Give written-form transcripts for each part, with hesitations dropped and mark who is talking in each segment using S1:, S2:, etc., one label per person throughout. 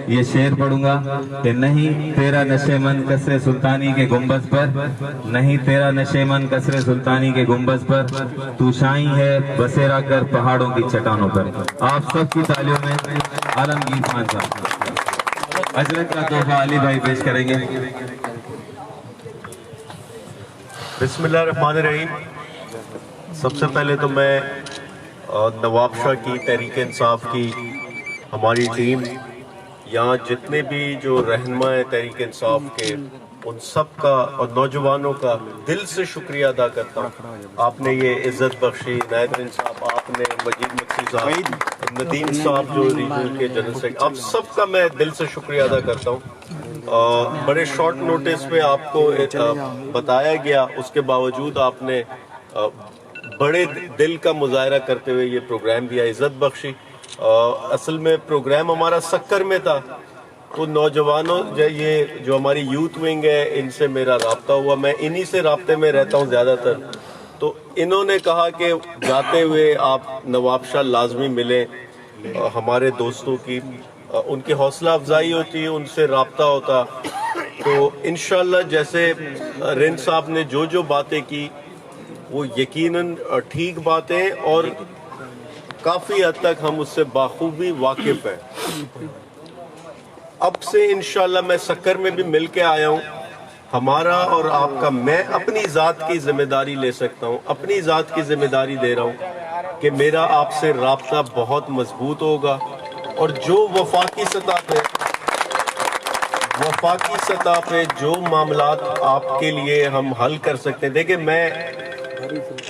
S1: یہ شعر پڑھوں گا کہ نہیں تیرا نشے من قصر سلطانی کے گنبد پر، نہیں تیرا نشے من قصر سلطانی کے گنبد پر، تو شائیں ہے بسیرا کر پہاڑوں کی چٹانوں پر۔ آپ سب کی تالیوں میں عالمگیر خان صاحب اجرت کا تحفہ علی بھائی پیش کریں گے۔
S2: بسم اللہ الرحمن الرحیم۔ سب سے پہلے تو میں نواب شاہ کی، تحریک انصاف کی ہماری ٹیم، یہاں جتنے بھی جو رہنما ہیں تحریک انصاف کے، ان سب کا اور نوجوانوں کا دل سے شکریہ ادا کرتا ہوں۔ آپ نے یہ عزت بخشی، نائب صاحب، آپ نے مجید مکسی صاحب، ندیم صاحب جو ریجنل کے جنرل سیکرٹری، آپ سب کا میں دل سے شکریہ ادا کرتا ہوں۔ بڑے شارٹ نوٹس پہ آپ کو بتایا گیا، اس کے باوجود آپ نے بڑے دل کا مظاہرہ کرتے ہوئے یہ پروگرام دیا، عزت بخشی۔ اصل میں پروگرام ہمارا سکر میں تھا، تو نوجوانوں یہ جو ہماری یوتھ ونگ ہے، ان سے میرا رابطہ ہوا، میں انہی سے رابطے میں رہتا ہوں زیادہ تر، تو انہوں نے کہا کہ جاتے ہوئے آپ نواب شاہ لازمی ملیں، ہمارے دوستوں کی ان کی حوصلہ افزائی ہوتی ہے، ان سے رابطہ ہوتا، تو انشاءاللہ جیسے رین صاحب نے جو جو باتیں کی وہ یقیناً ٹھیک باتیں، اور کافی حد تک ہم اس سے بخوبی واقف ہیں۔ اب سے انشاءاللہ میں سکر میں بھی مل کے آیا ہوں، ہمارا اور آپ کا، میں اپنی ذات کی ذمہ داری لے سکتا ہوں، اپنی ذات کی ذمہ داری دے رہا ہوں کہ میرا آپ سے رابطہ بہت مضبوط ہوگا، اور جو وفاقی سطح پہ جو معاملات آپ کے لیے ہم حل کر سکتے ہیں، دیکھیں میں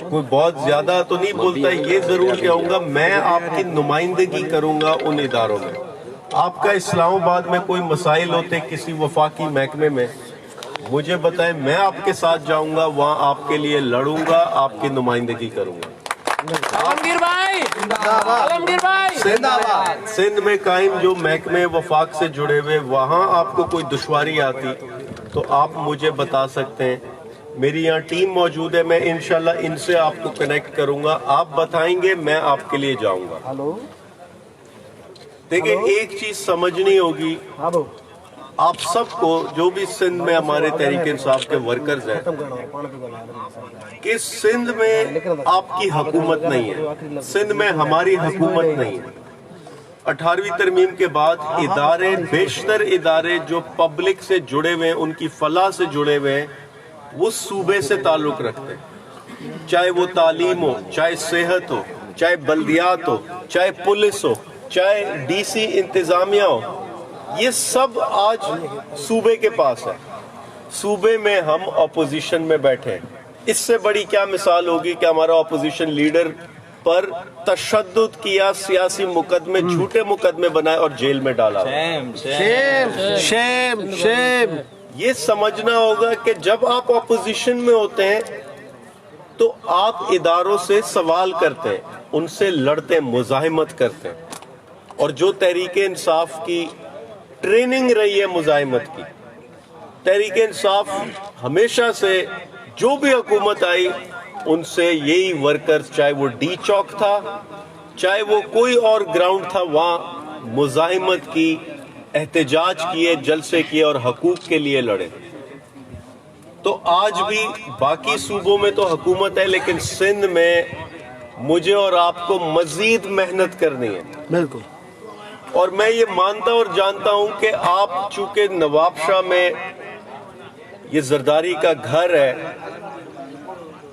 S2: کوئی بہت زیادہ تو نہیں بولتا، یہ ضرور کہوں گا میں آپ کی نمائندگی کروں گا ان اداروں میں۔ آپ کا اسلام آباد میں کوئی مسائل ہوتے کسی وفاقی محکمے میں، مجھے بتائیں، میں آپ کے ساتھ جاؤں گا، وہاں آپ کے لیے لڑوں گا، آپ کی نمائندگی کروں گا۔ سندھ میں قائم جو محکمے وفاق سے جڑے ہوئے، وہاں آپ کو کوئی دشواری آتی تو آپ مجھے بتا سکتے ہیں، میری یہاں ٹیم موجود ہے، میں انشاءاللہ ان سے آپ کو کنیکٹ کروں گا، آپ بتائیں گے، میں آپ کے لیے جاؤں گا۔ دیکھیں ایک چیز سمجھنی ہوگی آپ سب کو، جو بھی سندھ میں ہمارے تحریک انصاف کے ورکرز ہیں، کہ سندھ میں آپ کی حکومت نہیں ہے، سندھ میں ہماری حکومت نہیں ہے۔ 18ویں ترمیم کے بعد ادارے، بیشتر ادارے جو پبلک سے جڑے ہوئے ہیں، ان کی فلاح سے جڑے ہوئے ہیں، وہ صوبے سے تعلق رکھتے ہیں، چاہے وہ تعلیم ہو، چاہے صحت ہو، چاہے بلدیات ہو، چاہے پولیس ہو، چاہے ڈی سی انتظامیہ ہو، یہ سب آج صوبے کے پاس ہے۔ صوبے میں ہم اپوزیشن میں بیٹھے ہیں، اس سے بڑی کیا مثال ہوگی کہ ہمارا اپوزیشن لیڈر پر تشدد کیا، سیاسی مقدمے، جھوٹے مقدمے بنائے اور جیل میں ڈالا۔ شیم۔ یہ سمجھنا ہوگا کہ جب آپ اپوزیشن میں ہوتے ہیں تو آپ اداروں سے سوال کرتے ہیں، ان سے لڑتے ہیں، مزاحمت کرتے ہیں، اور جو تحریک انصاف کی ٹریننگ رہی ہے مزاحمت کی، تحریک انصاف ہمیشہ سے جو بھی حکومت آئی ان سے یہی ورکرز، چاہے وہ ڈی چوک تھا، چاہے وہ کوئی اور گراؤنڈ تھا، وہاں مزاحمت کی، احتجاج کیے، جلسے کیے اور حقوق کے لیے لڑے۔ تو آج بھی باقی صوبوں میں تو حکومت ہے، لیکن سندھ میں مجھے اور آپ کو مزید محنت کرنی ہے۔ بالکل۔ اور میں یہ مانتا اور جانتا ہوں کہ آپ چونکہ نواب شاہ میں یہ زرداری کا گھر ہے،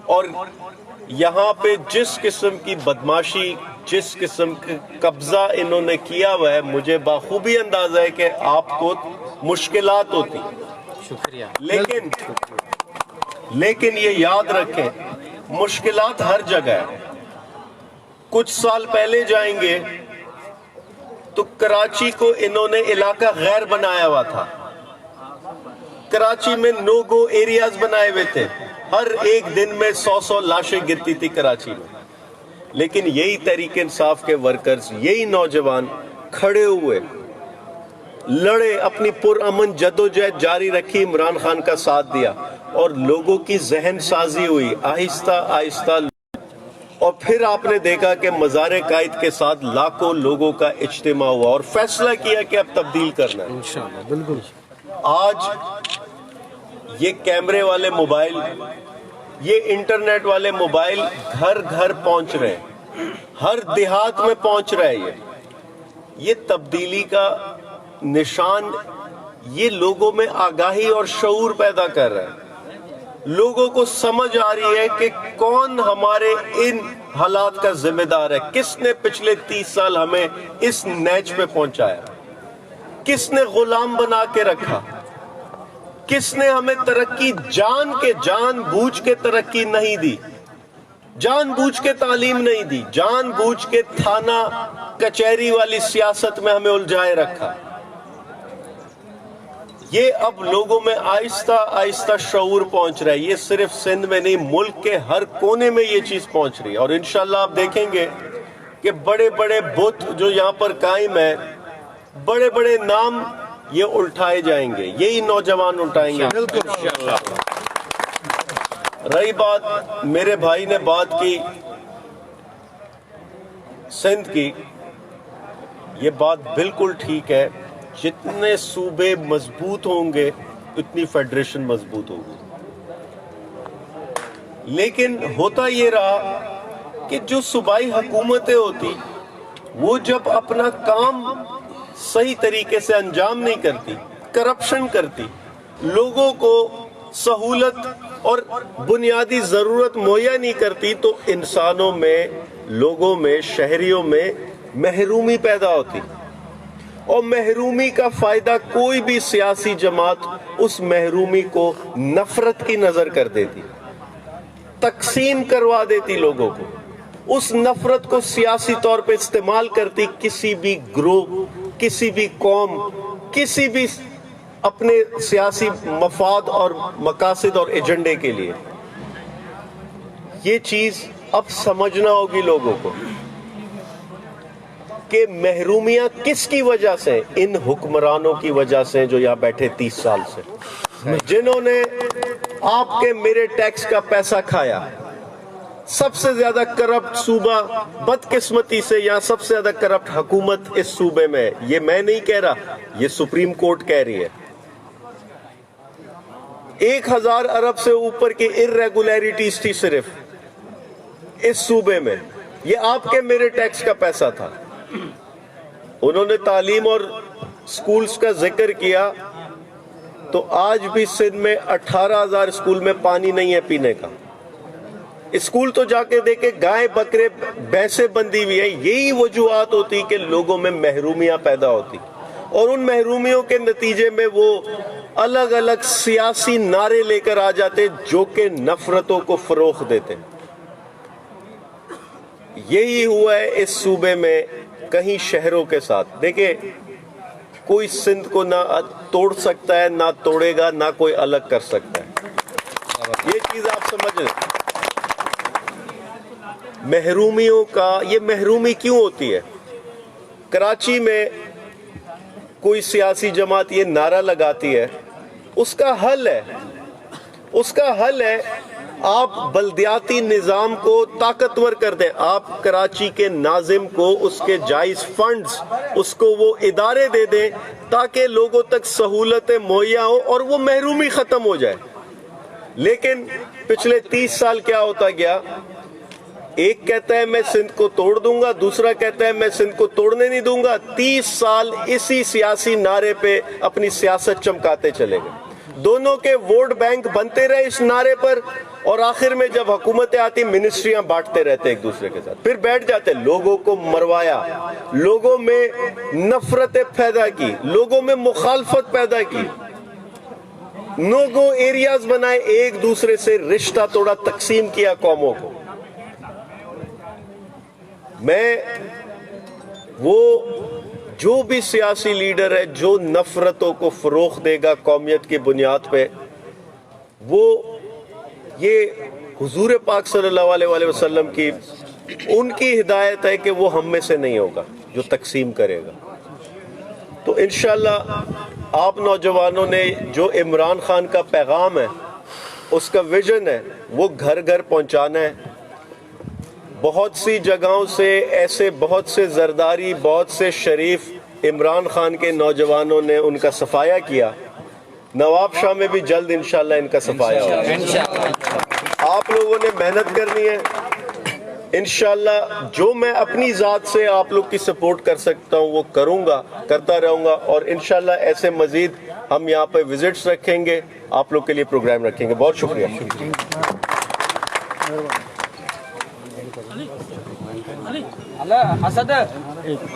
S2: اور یہاں پہ جس قسم کی بدماشی، جس قسم کا قبضہ انہوں نے کیا ہوا ہے، مجھے بخوبی اندازہ ہے کہ آپ کو مشکلات ہوتی، شکریہ، لیکن یہ یاد رکھیں مشکلات ہر جگہ ہے۔ کچھ سال پہلے جائیں گے تو کراچی کو انہوں نے علاقہ غیر بنایا ہوا تھا، کراچی میں نو گو ایریاز بنائے ہوئے تھے، ہر ایک دن میں 100 لاشیں گرتی تھی کراچی میں، لیکن یہی تحریک انصاف کے ورکرز، یہی نوجوان کھڑے ہوئے، لڑے، اپنی پرامن جدوجہد جاری رکھی، عمران خان کا ساتھ دیا، اور لوگوں کی ذہن سازی ہوئی آہستہ آہستہ، اور پھر آپ نے دیکھا کہ مزار قائد کے ساتھ لاکھوں لوگوں کا اجتماع ہوا اور فیصلہ کیا کہ اب تبدیل کرنا ہے.
S3: انشاءاللہ بالکل.
S2: آج یہ کیمرے والے موبائل، یہ انٹرنیٹ والے موبائل گھر گھر پہنچ رہے ہیں، ہر دیہات میں پہنچ رہا ہے. یہ تبدیلی کا نشان، یہ لوگوں میں آگاہی اور شعور پیدا کر رہا ہے. لوگوں کو سمجھ آ رہی ہے کہ کون ہمارے ان حالات کا ذمہ دار ہے، کس نے پچھلے 30 سال ہمیں اس نیچ پہ پہنچایا، کس نے غلام بنا کے رکھا، کس نے ہمیں ترقی جان بوجھ کے ترقی نہیں دی، جان بوجھ کے تعلیم نہیں دی، جان بوجھ کے تھانہ کچہری والی سیاست میں ہمیں الجھائے رکھا. یہ اب لوگوں میں آہستہ آہستہ شعور پہنچ رہا ہے. یہ صرف سندھ میں نہیں، ملک کے ہر کونے میں یہ چیز پہنچ رہی ہے. اور انشاءاللہ آپ دیکھیں گے کہ بڑے بڑے بت جو یہاں پر قائم ہیں، بڑے بڑے نام یہ اٹھائے جائیں گے، یہی نوجوان اٹھائیں گے انشاءاللہ. رہی بات، میرے بھائی نے بات کی سندھ کی، یہ بات بالکل ٹھیک ہے. جتنے صوبے مضبوط ہوں گے اتنی فیڈریشن مضبوط ہوگی. لیکن ہوتا یہ رہا کہ جو صوبائی حکومتیں ہوتی وہ جب اپنا کام صحیح طریقے سے انجام نہیں کرتی، کرپشن کرتی، لوگوں کو سہولت اور بنیادی ضرورت مہیا نہیں کرتی، تو انسانوں میں، لوگوں میں، شہریوں میں محرومی پیدا ہوتی. اور محرومی کا فائدہ کوئی بھی سیاسی جماعت اس محرومی کو نفرت کی نظر کر دیتی، تقسیم کروا دیتی لوگوں کو، اس نفرت کو سیاسی طور پہ استعمال کرتی کسی بھی گروپ، کسی بھی قوم، کسی بھی اپنے سیاسی مفاد اور مقاصد اور ایجنڈے کے لیے. یہ چیز اب سمجھنا ہوگی لوگوں کو کہ محرومیاں کس کی وجہ سے؟ ان حکمرانوں کی وجہ سے جو یہاں بیٹھے 30 سال سے، جنہوں نے آپ کے میرے ٹیکس کا پیسہ کھایا. سب سے زیادہ کرپٹ صوبہ بدقسمتی سے یہاں سب سے زیادہ کرپٹ حکومت اس صوبے میں ہے. یہ میں نہیں کہہ رہا، یہ سپریم کورٹ کہہ رہی ہے. 1000 ارب سے اوپر کی irregularities تھی صرف اس صوبے میں. یہ آپ کے میرے ٹیکس کا پیسہ تھا. انہوں نے تعلیم اور سکولز کا ذکر کیا تو آج بھی سندھ میں 18,000 اسکول میں پانی نہیں ہے پینے کا. اسکول تو جا کے دیکھے گائے بکرے بھینسیں بندھی ہوئی ہیں. یہی وجوہات ہوتی کہ لوگوں میں محرومیاں پیدا ہوتی، اور ان محرومیوں کے نتیجے میں وہ الگ الگ سیاسی نعرے لے کر آ جاتے جو کہ نفرتوں کو فروغ دیتے. یہی ہوا ہے اس صوبے میں کہیں شہروں کے ساتھ. دیکھیں، کوئی سندھ کو نہ توڑ سکتا ہے، نہ توڑے گا، نہ کوئی الگ کر سکتا ہے. یہ چیز آپ سمجھ لیں. محرومیوں کا، یہ محرومی کیوں ہوتی ہے؟ کراچی میں کوئی سیاسی جماعت یہ نعرہ لگاتی ہے، اس کا حل ہے آپ بلدیاتی نظام کو طاقتور کر دیں. آپ کراچی کے ناظم کو اس کے جائز فنڈز، اس کو وہ ادارے دے دیں تاکہ لوگوں تک سہولتیں مہیا ہوں اور وہ محرومی ختم ہو جائے. لیکن پچھلے 30 سال کیا ہوتا گیا؟ ایک کہتا ہے میں سندھ کو توڑ دوں گا، دوسرا کہتا ہے میں سندھ کو توڑنے نہیں دوں گا. 30 سال اسی سیاسی نعرے پہ اپنی سیاست چمکاتے چلے گئے. دونوں کے ووٹ بینک بنتے رہے اس نعرے پر، اور آخر میں جب حکومتیں آتی منسٹریاں بانٹتے رہتے ایک دوسرے کے ساتھ، پھر بیٹھ جاتے. لوگوں کو مروایا، لوگوں میں نفرتیں پیدا کی، لوگوں میں مخالفت پیدا کی، نو گو ایریاز بنائے، ایک دوسرے سے رشتہ توڑا، تقسیم کیا قوموں کو. میں وہ جو بھی سیاسی لیڈر ہے جو نفرتوں کو فروغ دے گا قومیت کی بنیاد پہ، وہ یہ حضور پاک صلی اللہ علیہ وسلم کی ان کی ہدایت ہے کہ وہ ہم میں سے نہیں ہوگا جو تقسیم کرے گا. تو انشاءاللہ آپ نوجوانوں نے جو عمران خان کا پیغام ہے، اس کا ویژن ہے، وہ گھر گھر پہنچانا ہے. بہت سی جگہوں سے ایسے بہت سے زرداری، بہت سے شریف عمران خان کے نوجوانوں نے ان کا صفایا کیا. نواب شاہ میں بھی جلد انشاءاللہ ان کا صفایا ہوگا. آپ لوگوں نے محنت کرنی ہے انشاءاللہ. جو میں اپنی ذات سے آپ لوگ کی سپورٹ کر سکتا ہوں وہ کروں گا، کرتا رہوں گا. اور انشاءاللہ ایسے مزید ہم یہاں پہ وزٹس رکھیں گے، آپ لوگ کے لیے پروگرام رکھیں گے. بہت شکریہ.